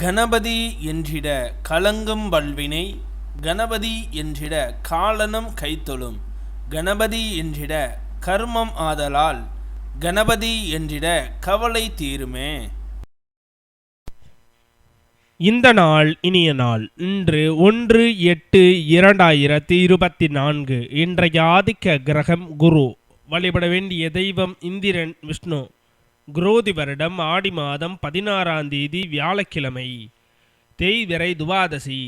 கணபதி என்றிட கலங்கும் வல்வினை, கணபதி என்றிட காலனும் கைத்தொழும், கணபதி என்றிட கர்மம் ஆதலால், கணபதி என்றிட கவலை தீருமே. இந்த நாள் இனிய நாள். இன்று 1/8/2024. இன்றைய ஆதிக்க கிரகம் குரு. வழிபட வேண்டிய தெய்வம் இந்திரன், விஷ்ணு. குரோதி வருடம் ஆடி மாதம் 16ஆம் தேதி வியாழக்கிழமை. தேய்பிறை துவாதசி.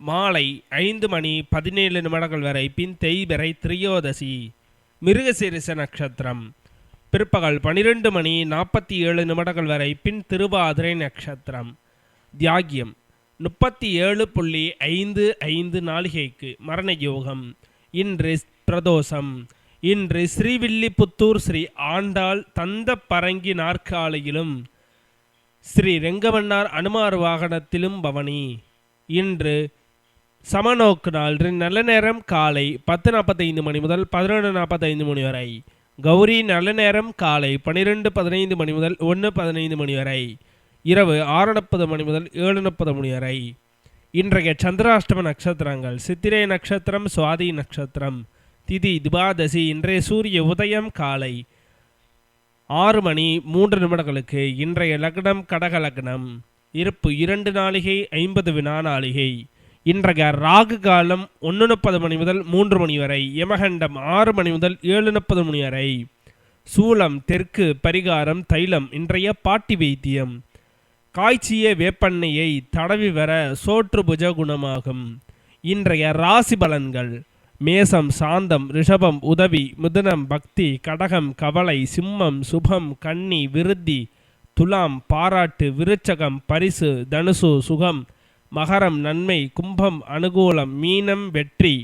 மாலை 5:17 வரை. பின் தேய்பிறை திரியோதசி. மிருகசீரிஷ நட்சத்திரம். பிற்பகல் 12:47 வரை. பின் திருவாதிரை நட்சத்திரம். தியாகியம் 37.55 நாளிகைக்கு. மரண யோகம். இன்று பிரதோஷம். இன்று ஸ்ரீவில்லிபுத்தூர் ஸ்ரீ ஆண்டாள் தந்த பரங்கி நாற்காலியிலும் ஸ்ரீ ரெங்கவண்ணார் அனுமார் வாகனத்திலும் பவனி. இன்று சமநோக்கு நாள். நல்ல நேரம் காலை 10:45 முதல் 11:45 வரை. கௌரி நல்ல நேரம் காலை 12:15 முதல் 1:15 வரை. இரவு 6:30 முதல் 7:30 வரை. இன்றைய சந்திராஷ்டம நட்சத்திரங்கள். சித்திரை நட்சத்திரம், சுவாதி நட்சத்திரம், திதி துவாதசி. இன்றைய சூரிய உதயம் காலை 6:03 இன்றைய லக்னம் கடக லக்னம். இருப்பு 2 நாளிகை 50 வினா நாளிகை. இன்றைய ராகு காலம் 1:30 முதல் 3 வரை. யமகண்டம் 6 முதல் 7:30 வரை. சூலம் தெற்கு. பரிகாரம் தைலம். இன்றைய பாட்டி வைத்தியம். காய்ச்சிய வேப்பெண்ணையை தடவி வர சோற்றுபுஜ குணமாகும். இன்றைய ராசி பலன்கள். மேசம் சாந்தம், ரிஷபம் உதவி, மிதுனம் பக்தி, கடகம் கவலை, சிம்மம் சுபம், கன்னி விருத்தி, துலாம் பாராட்டு, விருச்சகம் பரிசு, தனுசு சுகம், மகரம் நன்மை, கும்பம் அனுகூலம், மீனம் வெற்றி.